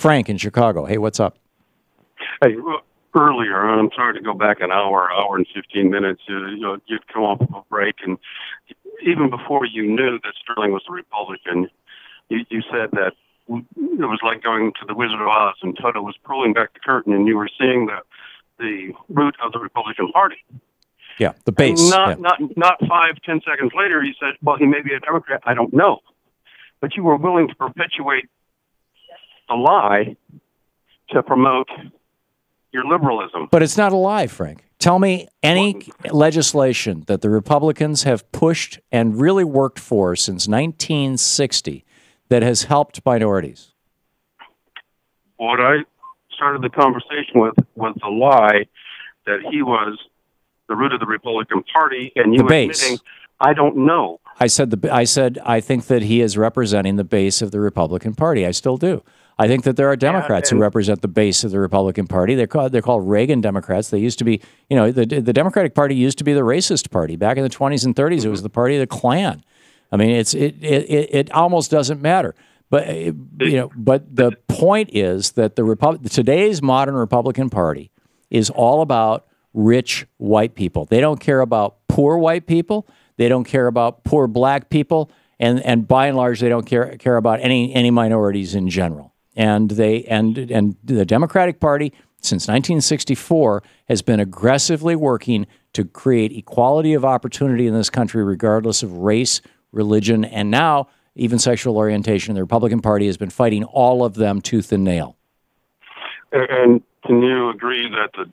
Frank in Chicago. Hey, what's up? Hey, earlier, I'm sorry to go back an hour and 15 minutes. You'd come off of a break, and even before you knew that Sterling was a Republican, you said that it was like going to the Wizard of Oz, and Toto was pulling back the curtain, and you were seeing the root of the Republican Party. Yeah, the base. And not 5-10 seconds later, he said, well, he may be a Democrat. I don't know. But you were willing to perpetuate the lie to promote your liberalism. But it's not a lie, Frank. Tell me any legislation that the Republicans have pushed and really worked for since 1960 that has helped minorities. What I started the conversation with was the lie that he was the root of the Republican Party, and you admitting, I don't know. I said I think that he is representing the base of the Republican Party. I still do. I think that there are Democrats who represent the base of the Republican Party. They're called Reagan Democrats. They used to be, the Democratic Party used to be the racist party. Back in the 20s and 30s, it was the party of the Klan. I mean, it almost doesn't matter. But but the point is that today's modern Republican Party is all about rich white people. They don't care about poor white people. They don't care about poor black people, and by and large, they don't care about any minorities in general. And the Democratic Party since 1964 has been aggressively working to create equality of opportunity in this country, regardless of race, religion, and now even sexual orientation. The Republican Party has been fighting all of them tooth and nail. And can you agree that the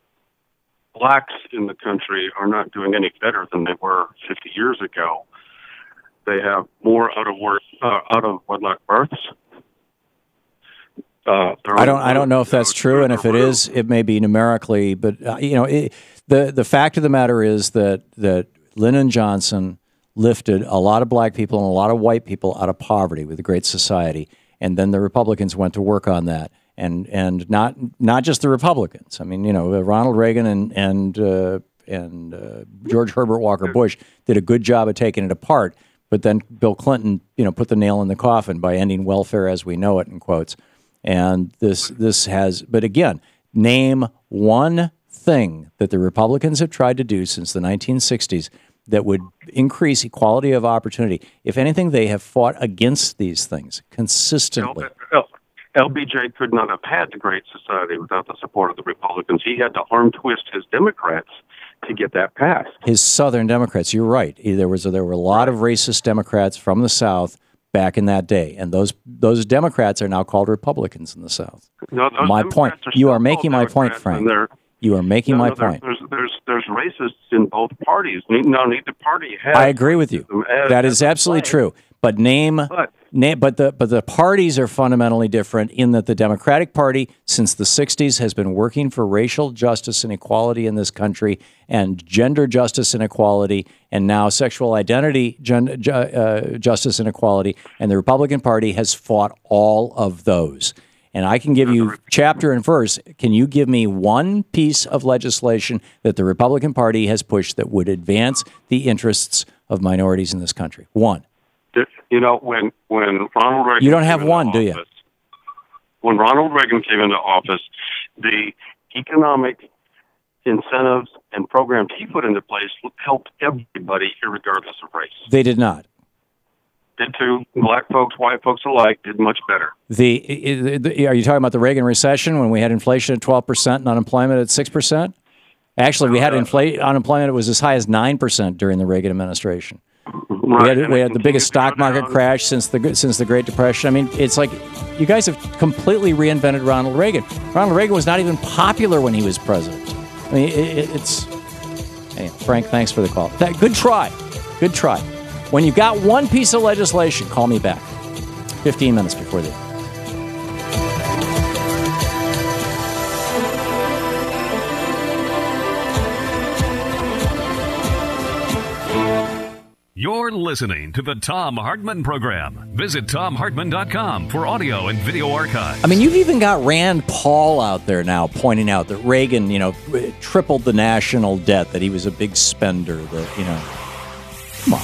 blacks in the country are not doing any better than they were 50 years ago? They have more out of wedlock births. I don't know if that's true, and if it is, it may be numerically. But the fact of the matter is that Lyndon Johnson lifted a lot of black people and a lot of white people out of poverty with the Great Society, and then the Republicans went to work on that, and not just the Republicans. I mean, Ronald Reagan and George Herbert Walker Bush did a good job of taking it apart, but then Bill Clinton, put the nail in the coffin by ending welfare as we know it, in quotes. And this has, but again, name one thing that the Republicans have tried to do since the 1960s that would increase equality of opportunity. If anything, they have fought against these things consistently. LBJ could not have had the Great Society without the support of the Republicans. He had to arm twist his Democrats to get that passed. His Southern Democrats, you're right. There were a lot of racist Democrats from the South back in that day, and those Democrats are now called Republicans in the South. No, my point. You are making my point, Frank. You are making my point. There's racists in both parties. Neither party has. I agree with you. That is absolutely true. But the parties are fundamentally different in that the Democratic Party, since the 60s, has been working for racial justice and equality in this country, and gender justice and equality, and now sexual identity justice and equality. And the Republican Party has fought all of those. And I can give you chapter and verse. Can you give me one piece of legislation that the Republican Party has pushed that would advance the interests of minorities in this country? One. When Ronald Reagan... You don't have one, do you? When Ronald Reagan came into office, the economic incentives and programs he put into place helped everybody, regardless of race. They did not. Did too. Black folks, white folks alike did much better. Are you talking about the Reagan recession when we had inflation at 12% and unemployment at 6%? Actually, we had unemployment that was as high as 9% during the Reagan administration. Right. We had the biggest stock market crash since the Great Depression. I mean, it's like you guys have completely reinvented Ronald Reagan. Ronald Reagan was not even popular when he was president. I mean, Anyway, Frank, thanks for the call. Good try. Good try. When you got one piece of legislation, call me back. 15 minutes before the end. You're listening to the Thom Hartmann Program. Visit ThomHartmann.com for audio and video archives. I mean, you've even got Rand Paul out there now pointing out that Reagan, tripled the national debt, that he was a big spender, that, come on.